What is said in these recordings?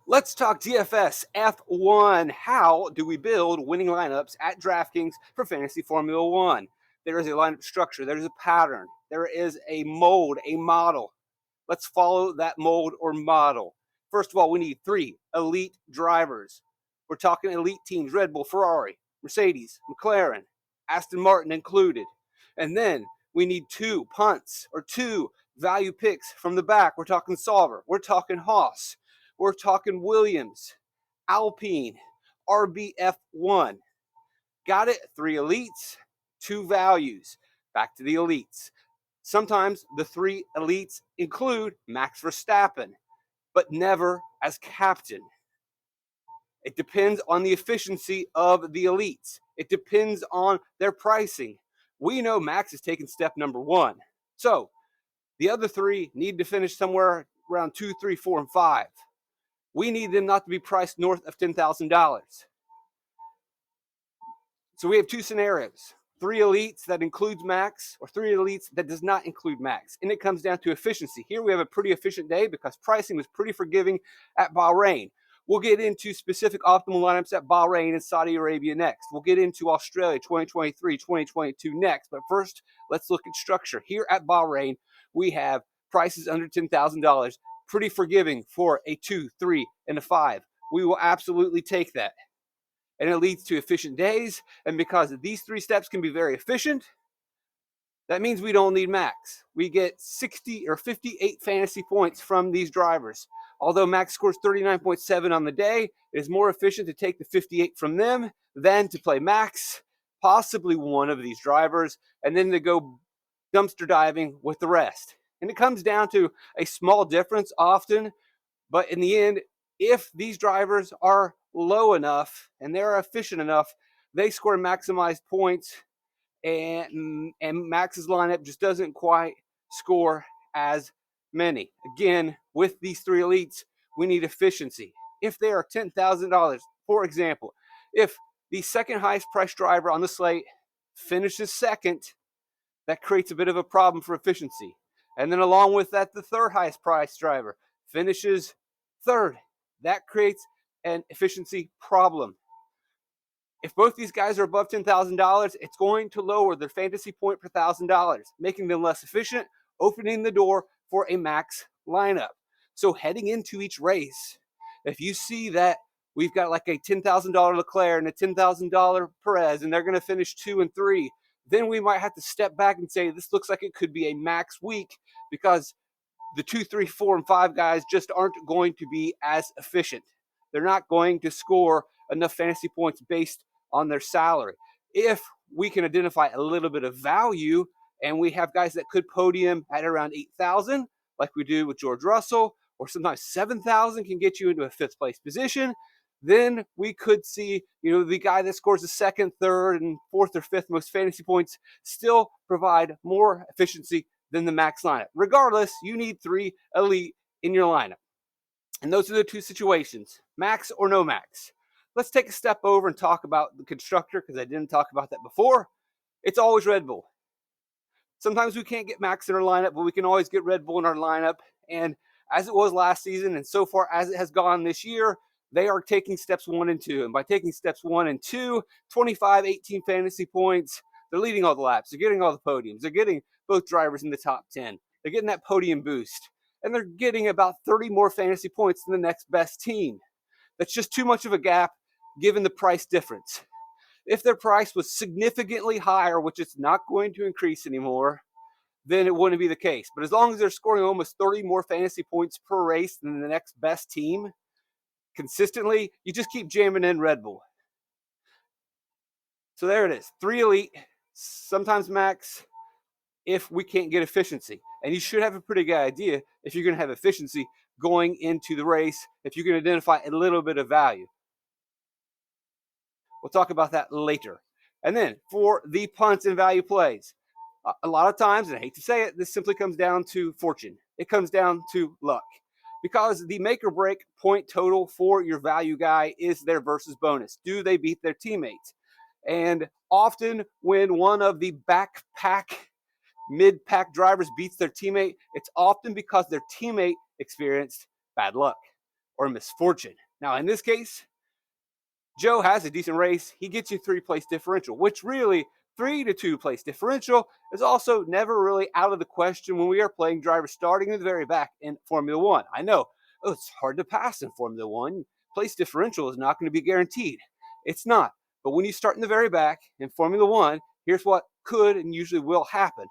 Let's talk DFS F1. How do we build winning lineups at DraftKings for Fantasy Formula One? There is a lineup structure, there's a pattern, there is a mold, a model. Let's follow that mold or model. First of all, we need 3 elite drivers. We're talking elite teams: Red Bull, Ferrari, Mercedes, McLaren, Aston Martin included. And then we need 2 punts or 2 value picks from the back. We're talking Sauber, we're talking Haas, we're talking Williams, Alpine, RBF1. Got it? 3 elites, 2 values. Back to the elites. Sometimes the 3 elites include Max Verstappen, but never as captain. It depends on the efficiency of the elites. It depends on their pricing. We know Max is taking step number 1. So the other 3 need to finish somewhere around 2, 3, 4, and 5. We need them not to be priced north of $10,000. So we have 2 scenarios: 3 elites that includes Max, or 3 elites that does not include Max. And it comes down to efficiency. Here we have a pretty efficient day because pricing was pretty forgiving at Bahrain. We'll get into specific optimal lineups at Bahrain and Saudi Arabia next. We'll get into Australia 2023, 2022 next. But first, let's look at structure. Here at Bahrain, we have prices under $10,000. Pretty forgiving for a 2, 3, and a 5. We will absolutely take that. And it leads to efficient days. And because these 3 steps can be very efficient, that means we don't need Max. We get 60 or 58 fantasy points from these drivers. Although Max scores 39.7 on the day, it is more efficient to take the 58 from them than to play Max, possibly one of these drivers, and then to go dumpster diving with the rest. And it comes down to a small difference often, but in the end, if these drivers are low enough and they're efficient enough, they score maximized points, and Max's lineup just doesn't quite score as many. Again, with these 3 elites, we need efficiency. If they are $10,000, for example, if the second highest priced driver on the slate finishes second, that creates a bit of a problem for efficiency. And then along with that, the third highest priced driver finishes third. That creates an efficiency problem. If both these guys are above $10,000, it's going to lower their fantasy point per $1,000, making them less efficient, opening the door for a max lineup. So heading into each race, if you see that we've got like a $10,000 Leclerc and a $10,000 Perez, and they're going to finish 2 and 3, then we might have to step back and say this looks like it could be a max week, because the 2, 3, 4, and 5 guys just aren't going to be as efficient. They're not going to score enough fantasy points based on their salary. If we can identify a little bit of value and we have guys that could podium at around 8,000, like we do with George Russell, or sometimes 7,000 can get you into a 5th place position, then we could see, the guy that scores the 2nd, 3rd, and 4th or 5th most fantasy points still provide more efficiency than the max lineup. Regardless, you need 3 elite in your lineup. And those are the 2 situations: max or no max. Let's take a step over and talk about the constructor, because I didn't talk about that before. It's always Red Bull. Sometimes we can't get Max in our lineup, but we can always get Red Bull in our lineup. And as it was last season, and so far as it has gone this year, they are taking steps 1 and 2. And by taking steps 1 and 2, 25, 18 fantasy points, they're leading all the laps. They're getting all the podiums. They're getting both drivers in the top 10. They're getting that podium boost. And they're getting about 30 more fantasy points than the next best team. That's just too much of a gap given the price difference. If their price was significantly higher, which it's not going to increase anymore, then it wouldn't be the case. But as long as they're scoring almost 30 more fantasy points per race than the next best team consistently, you just keep jamming in Red Bull. So there it is: 3 elite, sometimes max, if we can't get efficiency. And you should have a pretty good idea if you're going to have efficiency going into the race, if you can identify a little bit of value. We'll talk about that later. And then for the punts and value plays, a lot of times, and I hate to say it, this simply comes down to fortune. It comes down to luck, because the make or break point total for your value guy is their versus bonus. Do they beat their teammates? And often when one of the mid-pack drivers beats their teammate, it's often because their teammate experienced bad luck. or misfortune. Now, in this case, Joe has a decent race. He gets you 3-place differential, which really 3 to 2 place differential is also never really out of the question when we are playing drivers starting in the very back in Formula One. I know, it's hard to pass in Formula One. Place differential is not going to be guaranteed. It's not. But when you start in the very back in Formula One, here's what could and usually will happen.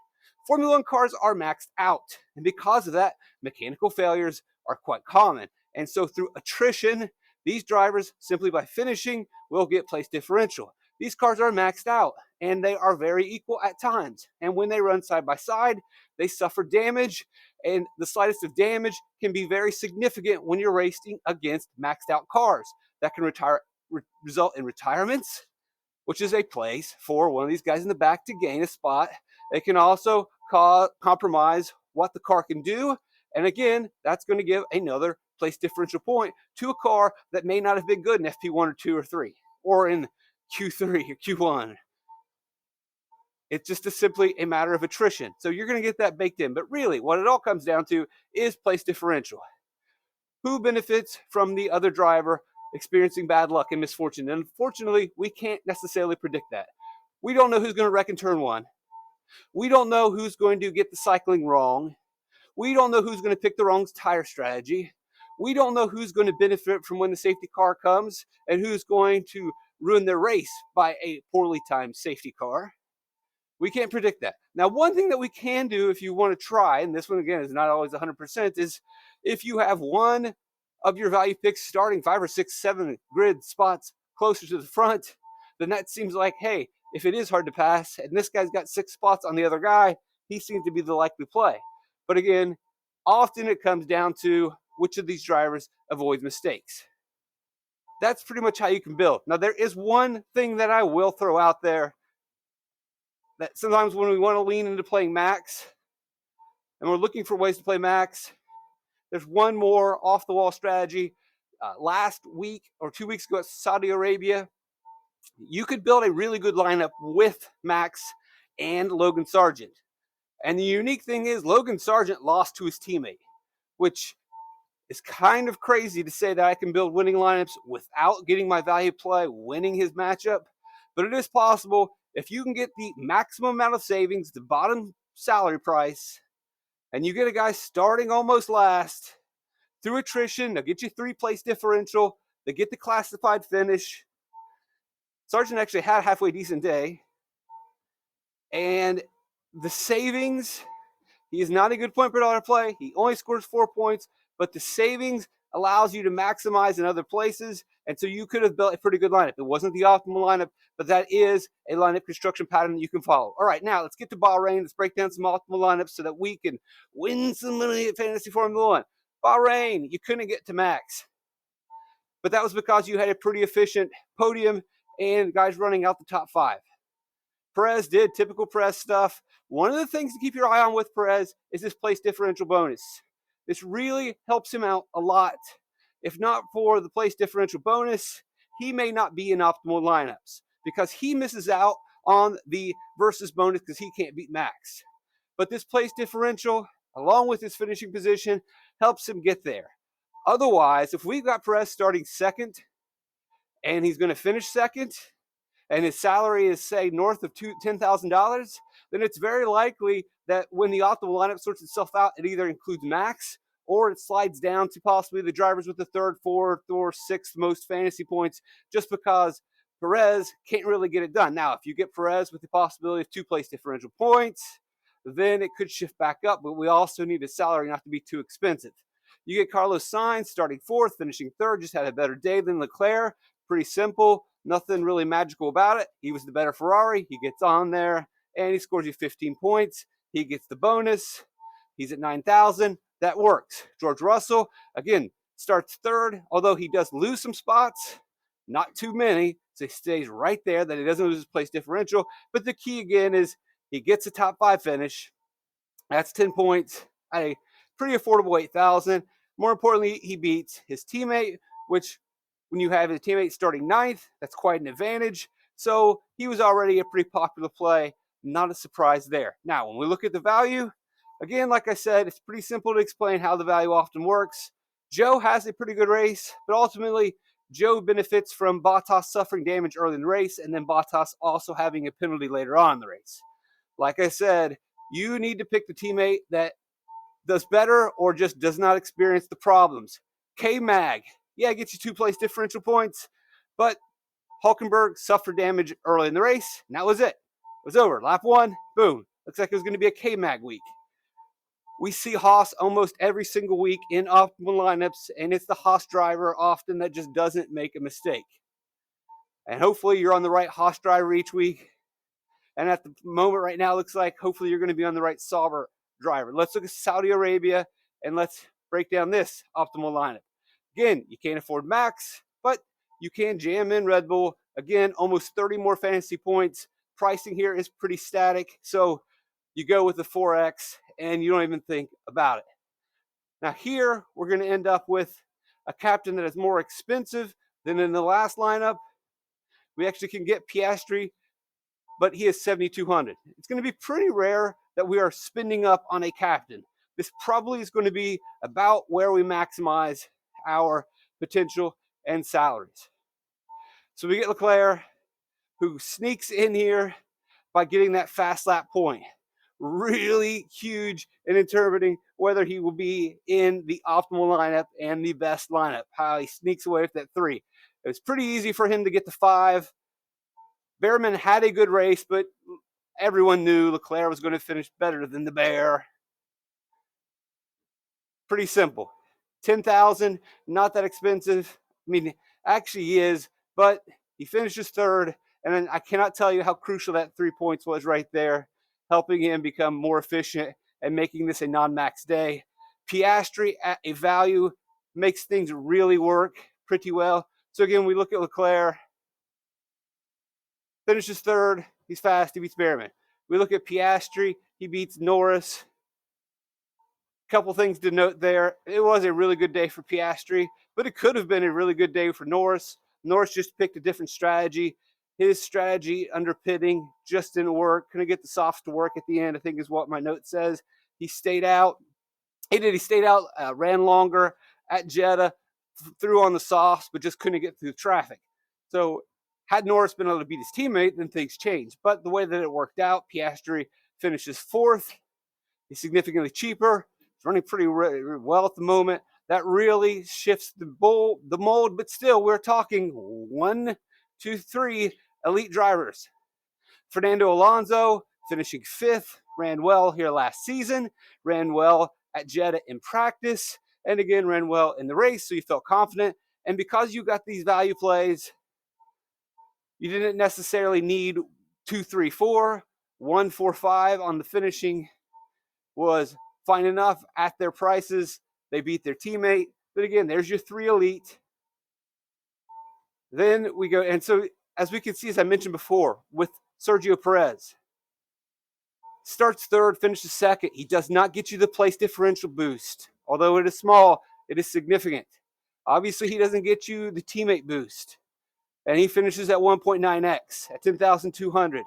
Formula One cars are maxed out. And because of that, mechanical failures are quite common. And so through attrition, these drivers, simply by finishing, will get place differential. These cars are maxed out, and they are very equal at times. And when they run side by side, they suffer damage, and the slightest of damage can be very significant when you're racing against maxed out cars. That can result in retirements, which is a place for one of these guys in the back to gain a spot. It can also compromise what the car can do. And again, that's going to give another place differential point to a car that may not have been good in FP1 or 2 or 3, or in Q3 or Q1. It's just simply a matter of attrition. So you're going to get that baked in. But really, what it all comes down to is place differential. Who benefits from the other driver experiencing bad luck and misfortune? And unfortunately, we can't necessarily predict that. We don't know who's going to wreck in turn one. We don't know who's going to get the cycling wrong. We don't know who's going to pick the wrong tire strategy. We don't know who's going to benefit from when the safety car comes and who's going to ruin their race by a poorly timed safety car. We can't predict that. Now, one thing that we can do if you want to try, and this one again is not always 100%, is if you have one of your value picks starting 5 or 6, 7 grid spots closer to the front, then that seems like, hey, if it is hard to pass and this guy's got 6 spots on the other guy, he seems to be the likely play. But again, often it comes down to which of these drivers avoids mistakes. That's pretty much how you can build. Now, there is one thing that I will throw out there, that sometimes when we want to lean into playing max and we're looking for ways to play max, there's one more off-the-wall strategy. Last week or 2 weeks ago at Saudi Arabia, you could build a really good lineup with Max and Logan Sargent. And the unique thing is Logan Sargent lost to his teammate, which is kind of crazy to say that I can build winning lineups without getting my value play, winning his matchup. But it is possible if you can get the maximum amount of savings, the bottom salary price, and you get a guy starting almost last through attrition, they'll get you 3-place differential, they get the classified finish. Sargent actually had a halfway decent day. And the savings, he is not a good point per dollar play. He only scores 4 points, but the savings allows you to maximize in other places. And so you could have built a pretty good lineup. It wasn't the optimal lineup, but that is a lineup construction pattern that you can follow. All right, now let's get to Bahrain. Let's break down some optimal lineups so that we can win some money at Fantasy Formula One. Bahrain, you couldn't get to max. But that was because you had a pretty efficient podium and guys running out the top 5. Perez did typical Perez stuff. One of the things to keep your eye on with Perez is this place differential bonus. This really helps him out a lot. If not for the place differential bonus, he may not be in optimal lineups because he misses out on the versus bonus because he can't beat Max. But this place differential, along with his finishing position, helps him get there. Otherwise, if we've got Perez starting second and he's going to finish second, and his salary is, say, north of $10,000, then it's very likely that when the optimal lineup sorts itself out, it either includes Max or it slides down to possibly the drivers with the 3rd, 4th, or 6th most fantasy points just because Perez can't really get it done. Now, if you get Perez with the possibility of 2-place differential points, then it could shift back up, but we also need his salary not to be too expensive. You get Carlos Sainz starting 4th, finishing 3rd, just had a better day than Leclerc. Pretty simple. Nothing really magical about it. He was the better Ferrari. He gets on there, and he scores you 15 points. He gets the bonus. He's at 9,000. That works. George Russell, again, starts 3rd, although he does lose some spots. Not too many, so he stays right there, that he doesn't lose his place differential. But the key, again, is he gets a top 5 finish. That's 10 points at a pretty affordable 8,000. More importantly, he beats his teammate, which when you have his teammate starting 9th, that's quite an advantage. So he was already a pretty popular play. Not a surprise there. Now, when we look at the value, again, like I said, it's pretty simple to explain how the value often works. Joe has a pretty good race, but ultimately Joe benefits from Bottas suffering damage early in the race and then Bottas also having a penalty later on in the race. Like I said, you need to pick the teammate that does better or just does not experience the problems. K-Mag, yeah, it gets you 2 place differential points, but Hulkenberg suffered damage early in the race, and that was it. It was over. Lap 1, boom. Looks like it was going to be a K-Mag week. We see Haas almost every single week in optimal lineups, and it's the Haas driver often that just doesn't make a mistake. And hopefully you're on the right Haas driver each week. And at the moment right now, it looks like hopefully you're going to be on the right Sauber driver. Let's look at Saudi Arabia, and let's break down this optimal lineup. Again, you can't afford Max, but you can jam in Red Bull. Again, almost 30 more fantasy points. Pricing here is pretty static, so you go with the 4X, and you don't even think about it. Now here, we're going to end up with a captain that is more expensive than in the last lineup. We actually can get Piastri, but he is 7,200. It's going to be pretty rare that we are spending up on a captain. This probably is going to be about where we maximize our potential and salaries. So we get Leclerc, who sneaks in here by getting that fast lap point. Really huge in interpreting whether he will be in the optimal lineup and the best lineup, how he sneaks away with that 3. It was pretty easy for him to get to 5. Behrman had a good race, but everyone knew Leclerc was going to finish better than the Bear. Pretty simple. 10,000, not that expensive. I mean, actually he is, but he finishes 3rd, and then I cannot tell you how crucial that 3 points was right there, helping him become more efficient and making this a non-max day. Piastri at a value makes things really work pretty well. So again, we look at Leclerc, finishes 3rd, he's fast, he beats Behrman. We look at Piastri, he beats Norris. Couple things to note there. It was a really good day for Piastri, but it could have been a really good day for Norris. Norris just picked a different strategy. His strategy under pitting just didn't work. Couldn't get the softs to work at the end, I think is what my note says. He stayed out. He stayed out, ran longer at Jeddah, threw on the softs, but just couldn't get through the traffic. So had Norris been able to beat his teammate, then things changed. But the way that it worked out, Piastri finishes 4th. He's significantly cheaper. He's running pretty well at the moment. That really shifts the mold, but still, we're talking 1, 2, 3 elite drivers. Fernando Alonso finishing 5th, ran well here last season, ran well at Jeddah in practice, and again ran well in the race, so you felt confident. And because you got these value plays, you didn't necessarily need 2, 3, 4. 1, 4, 5 on the finishing was fine enough at their prices. They beat their teammate. But again, there's your 3 elite. Then we go, and so as we can see, as I mentioned before, with Sergio Perez, starts 3rd, finishes 2nd. He does not get you the place differential boost. Although it is small, it is significant. Obviously, he doesn't get you the teammate boost. And he finishes at 1.9x at 10,200.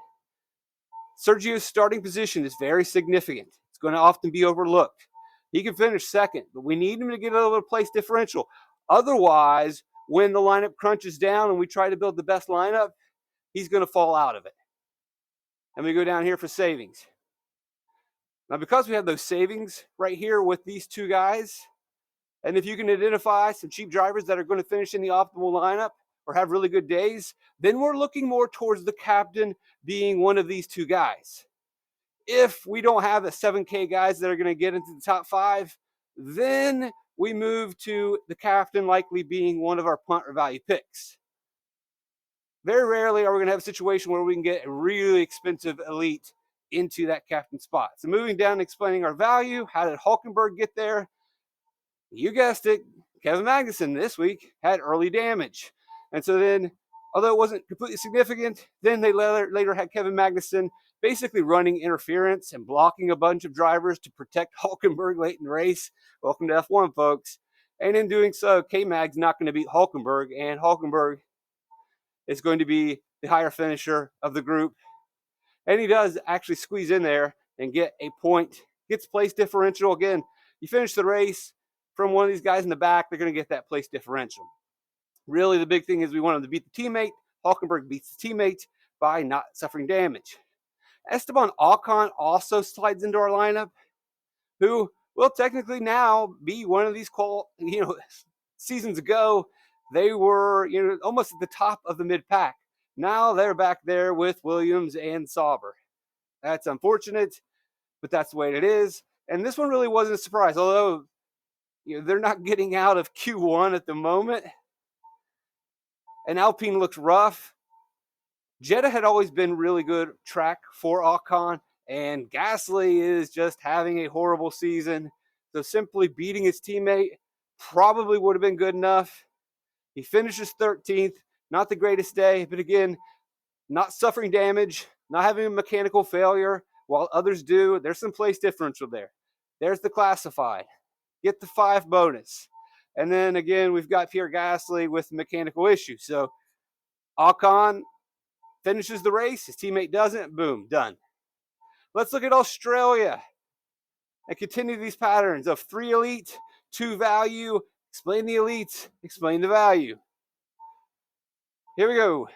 Sergio's starting position is very significant. It's going to often be overlooked. He can finish 2nd, but we need him to get a little place differential. Otherwise, when the lineup crunches down and we try to build the best lineup, he's going to fall out of it. And we go down here for savings. Now, because we have those savings right here with these 2 guys, and if you can identify some cheap drivers that are going to finish in the optimal lineup or have really good days, then we're looking more towards the captain being one of these 2 guys. If we don't have the 7K guys that are going to get into the top 5, then we move to the captain likely being one of our punt or value picks. Very rarely are we going to have a situation where we can get a really expensive elite into that captain spot. So moving down and explaining our value, how did Hulkenberg get there? You guessed it, Kevin Magnussen this week had early damage. And so then, although it wasn't completely significant, then they later had Kevin Magnussen basically running interference and blocking a bunch of drivers to protect Hulkenberg late in the race. Welcome to F1, folks. And in doing so, K-Mag's not going to beat Hulkenberg, and Hulkenberg is going to be the higher finisher of the group. And he does actually squeeze in there and get a point, gets place differential. Again, you finish the race from one of these guys in the back, they're going to get that place differential. Really, the big thing is we want him to beat the teammate. Hulkenberg beats the teammate by not suffering damage. Esteban Ocon also slides into our lineup, who will technically now be one of these seasons ago, they were almost at the top of the mid-pack. Now they're back there with Williams and Sauber. That's unfortunate, but that's the way it is. And this one really wasn't a surprise, although they're not getting out of Q1 at the moment. And Alpine looks rough. Jeddah had always been really good track for Ocon, and Gasly is just having a horrible season. So simply beating his teammate probably would have been good enough. He finishes 13th, not the greatest day, but again, not suffering damage, not having a mechanical failure while others do. There's some place differential there. There's the classified. Get the 5 bonus. And then again, we've got Pierre Gasly with mechanical issues. So Ocon finishes the race, his teammate doesn't, boom, done. Let's look at Australia and continue these patterns of 3 elite, 2 value, explain the elites, explain the value. Here we go.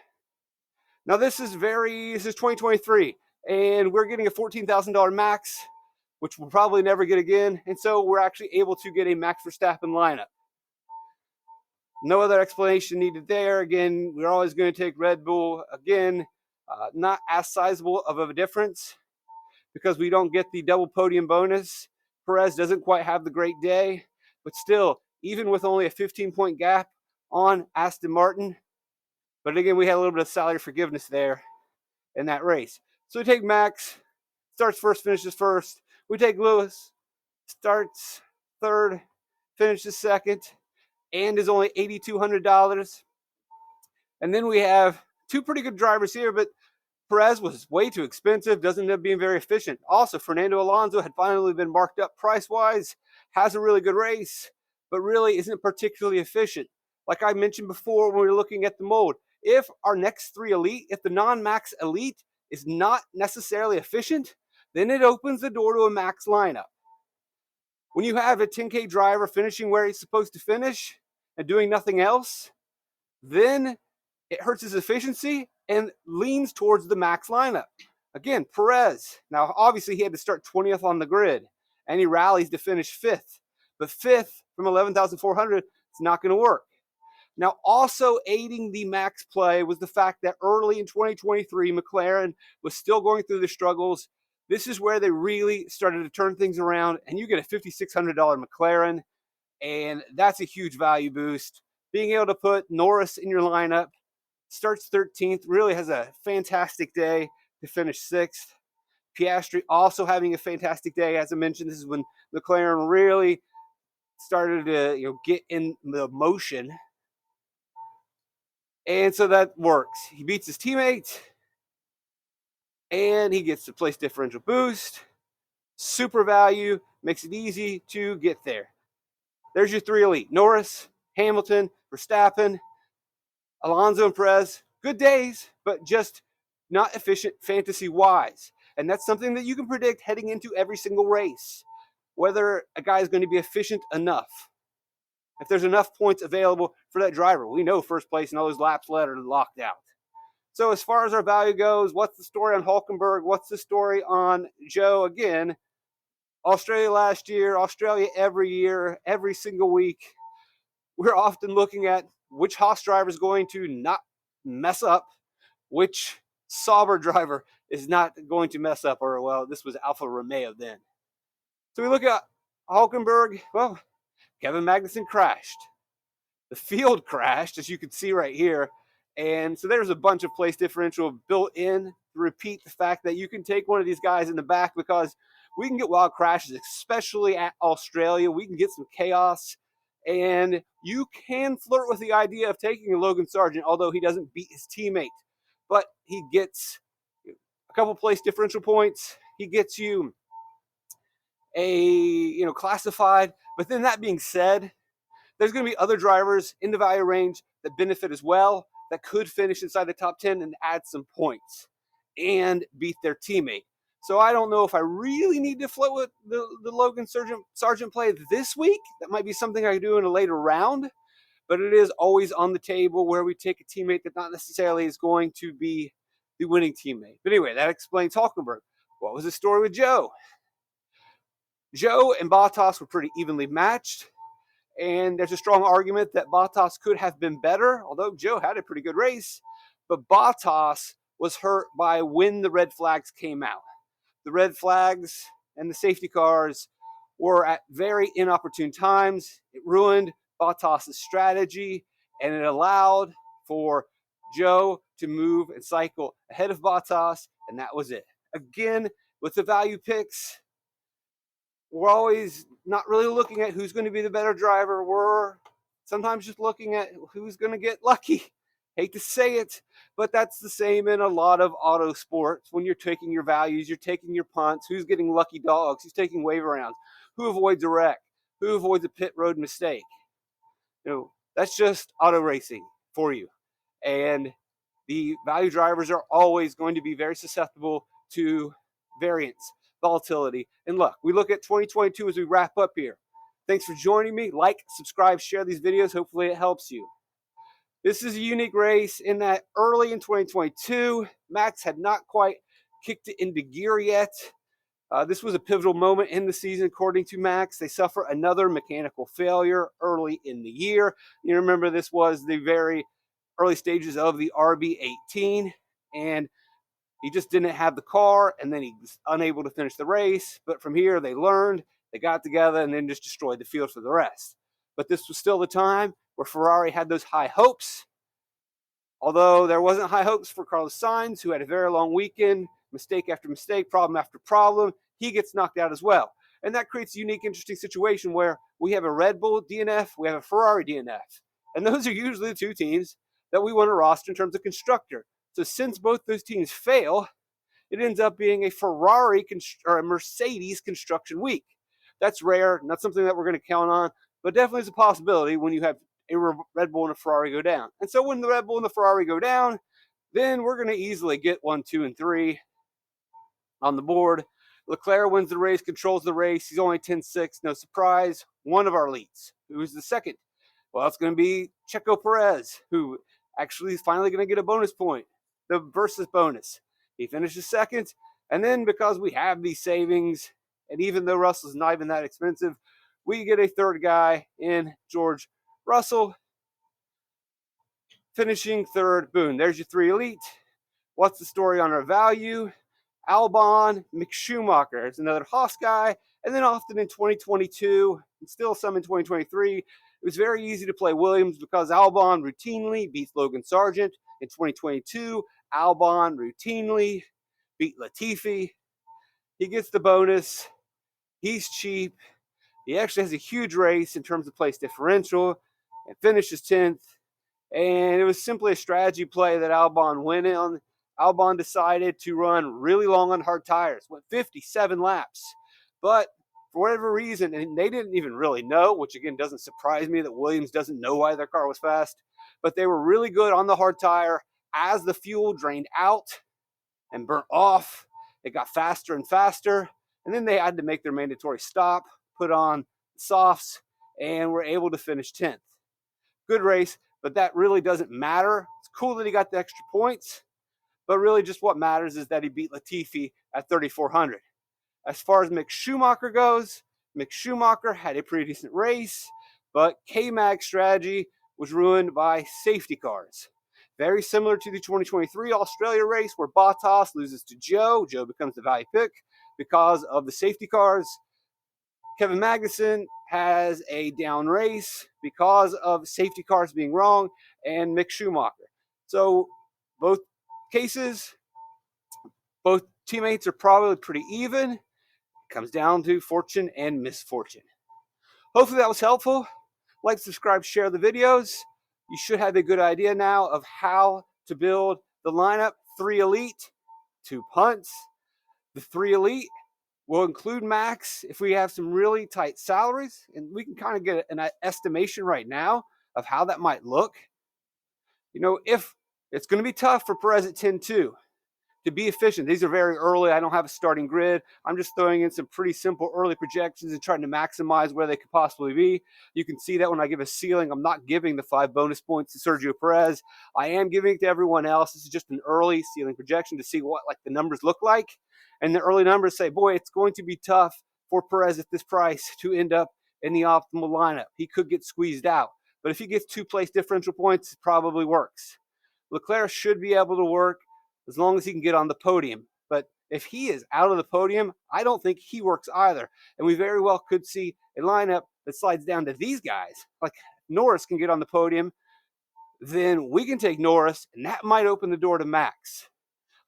Now this is 2023, and we're getting a $14,000 max, which we'll probably never get again, and so we're actually able to get a Max Verstappen lineup. No other explanation needed there. Again, we're always going to take Red Bull. Again, not as sizable of a difference because we don't get the double podium bonus. Perez doesn't quite have the great day, but still, even with only a 15-point gap on Aston Martin, but again, we had a little bit of salary forgiveness there in that race. So we take Max, starts first, finishes first. We take Lewis, starts third, finishes second, and is only $8,200. And then we have 2 pretty good drivers here, but Perez was way too expensive, doesn't end up being very efficient. Also, Fernando Alonso had finally been marked up price-wise, has a really good race, but really isn't particularly efficient. Like I mentioned before when we were looking at the mold, if our next 3 elite, if the non-max elite is not necessarily efficient, then it opens the door to a max lineup. When you have a 10K driver finishing where he's supposed to finish and doing nothing else, then it hurts his efficiency and leans towards the max lineup. Again, Perez. Now, obviously, he had to start 20th on the grid, and he rallies to finish 5th. But 5th from 11,400 is not going to work. Now, also aiding the max play was the fact that early in 2023, McLaren was still going through the struggles. This is where they really started to turn things around, and you get a $5,600 McLaren, and that's a huge value boost. Being able to put Norris in your lineup, starts 13th, really has a fantastic day to finish 6th. Piastri also having a fantastic day. As I mentioned, this is when McLaren really started to get in the motion. And so that works. He beats his teammate, and he gets the place differential boost. Super value, makes it easy to get there. There's your 3 elite. Norris, Hamilton, Verstappen, Alonso, and Perez. Good days, but just not efficient fantasy-wise. And that's something that you can predict heading into every single race, whether a guy is going to be efficient enough. If there's enough points available for that driver, we know first place and all those laps led are locked out. So as far as our value goes, what's the story on Hulkenberg? What's the story on Joe? Again, Australia last year, Australia every year, every single week. We're often looking at which Haas driver is going to not mess up, which Sauber driver is not going to mess up, or well, this was Alfa Romeo then. So we look at Hulkenberg. Well, Kevin Magnussen crashed. The field crashed, as you can see right here. And so there's a bunch of place differential built in to repeat the fact that you can take one of these guys in the back because we can get wild crashes, especially at Australia. We can get some chaos. And you can flirt with the idea of taking a Logan Sargent, although he doesn't beat his teammate. But he gets a couple place differential points. He gets you a classified. But then that being said, there's going to be other drivers in the value range that benefit as well, that could finish inside the top 10 and add some points and beat their teammate. So I don't know if I really need to float with the Logan Sargent play this week. That might be something I do in a later round, but it is always on the table where we take a teammate that not necessarily is going to be the winning teammate. But anyway, that explains Hulkenberg. What was the story with Joe? Joe and Bottas were pretty evenly matched, and there's a strong argument that Bottas could have been better, although Joe had a pretty good race. But Bottas was hurt by when the red flags came out. The red flags and the safety cars were at very inopportune times. It ruined Bottas' strategy, and it allowed for Joe to move and cycle ahead of Bottas, and that was it. Again, with the value picks, we're always not really looking at who's going to be the better driver. We're sometimes just looking at who's going to get lucky. Hate to say it, but that's the same in a lot of auto sports. When you're taking your values, you're taking your punts, who's getting lucky dogs, who's taking wave rounds, who avoids a wreck, who avoids a pit road mistake. That's just auto racing for you. And the value drivers are always going to be very susceptible to variance, volatility, and luck. We look at 2022 as we wrap up here. Thanks for joining me. Like, subscribe, share these videos. Hopefully it helps you. This is a unique race in that early in 2022, Max had not quite kicked it into gear yet. This was a pivotal moment in the season, according to Max. They suffer another mechanical failure early in the year. You remember this was the very early stages of the RB18, and he just didn't have the car, and then he was unable to finish the race. But from here, they learned, they got together, and then just destroyed the field for the rest. But this was still the time where Ferrari had those high hopes. Although there wasn't high hopes for Carlos Sainz, who had a very long weekend, mistake after mistake, problem after problem, he gets knocked out as well. And that creates a unique, interesting situation where we have a Red Bull DNF, we have a Ferrari DNF. And those are usually the two teams that we want to roster in terms of constructor. So since both those teams fail, it ends up being a Ferrari or a Mercedes construction week. That's rare, not something that we're going to count on, but definitely is a possibility when you have a Red Bull and a Ferrari go down. And so when the Red Bull and the Ferrari go down, then we're going to easily get 1, 2, and 3 on the board. Leclerc wins the race, controls the race. He's only 10-6, no surprise. One of our elites. Who's the second? Well, it's going to be Checo Perez, who actually is finally going to get a bonus point, the versus bonus. He finishes second, and then because we have these savings, and even though Russell's not even that expensive, we get a third guy in George Russell, finishing third. Boom, there's your three elite. What's the story on our value? Albon, Mick Schumacher. It's another Haas guy. And then often in 2022, and still some in 2023, it was very easy to play Williams because Albon routinely beats Logan Sargent. In 2022, Albon routinely beat Latifi. He gets the bonus. He's cheap. He actually has a huge race in terms of place differential and finishes 10th. And it was simply a strategy play that Albon went on. Albon decided to run really long on hard tires, went 57 laps. But for whatever reason, and they didn't even really know, which again doesn't surprise me that Williams doesn't know why their car was fast, but they were really good on the hard tire. As the fuel drained out and burnt off, it got faster and faster. And then they had to make their mandatory stop, put on softs, and were able to finish 10th. Good race, but that really doesn't matter. It's cool that he got the extra points, but really just what matters is that he beat Latifi at 3,400. As far as Mick Schumacher goes, Mick Schumacher had a pretty decent race, but K-Mag strategy was ruined by safety cars. Very similar to the 2023 Australia race where Bottas loses to Joe. Joe becomes the value pick because of the safety cars. Kevin Magnussen has a down race because of safety cars being wrong, and Mick Schumacher. So both cases, both teammates are probably pretty even. It comes down to fortune and misfortune. Hopefully that was helpful. Like, subscribe, share the videos. You should have a good idea now of how to build the lineup. 3 elite, 2 punts. The 3 elite will include Max if we have some really tight salaries, and we can kind of get an estimation right now of how that might look. If it's going to be tough for Perez at 10-2. to be efficient. These are very early. I don't have a starting grid. I'm just throwing in some pretty simple early projections and trying to maximize where they could possibly be. You can see that when I give a ceiling, I'm not giving the 5 bonus points to Sergio Perez. I am giving it to everyone else. This is just an early ceiling projection to see what the numbers look like. And the early numbers say, boy, it's going to be tough for Perez at this price to end up in the optimal lineup. He could get squeezed out. But if he gets 2 place differential points, it probably works. Leclerc should be able to work as long as he can get on the podium. But if he is out of the podium, I don't think he works either. And we very well could see a lineup that slides down to these guys. Like Norris can get on the podium, then we can take Norris, and that might open the door to Max.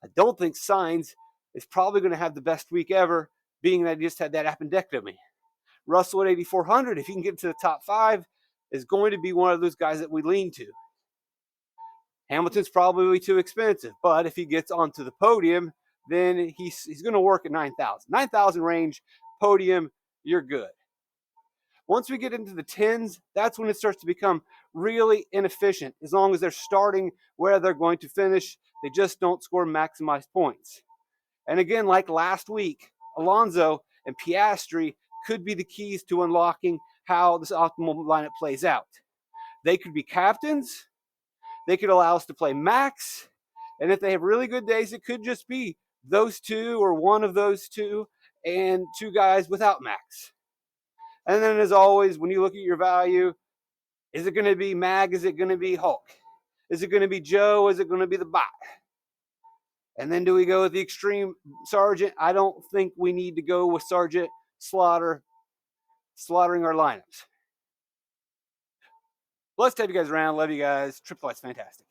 I don't think Sainz is probably going to have the best week ever, being that he just had that appendectomy. Russell at 8,400, if he can get to the top 5, is going to be one of those guys that we lean to. Hamilton's probably too expensive, but if he gets onto the podium, then he's going to work at 9,000. 9,000 range, podium, you're good. Once we get into the tens, that's when it starts to become really inefficient. As long as they're starting where they're going to finish, they just don't score maximized points. And again, like last week, Alonso and Piastri could be the keys to unlocking how this optimal lineup plays out. They could be captains. They could allow us to play Max. And if they have really good days, it could just be those two or one of those two and 2 guys without Max. And then as always, when you look at your value, is it going to be Mag? Is it going to be Hulk? Is it going to be Joe? Is it going to be the bot? And then do we go with the extreme Sargent? I don't think we need to go with Sargent slaughtering our lineups. Let's take you guys around. Love you guys. Triple X fantastic.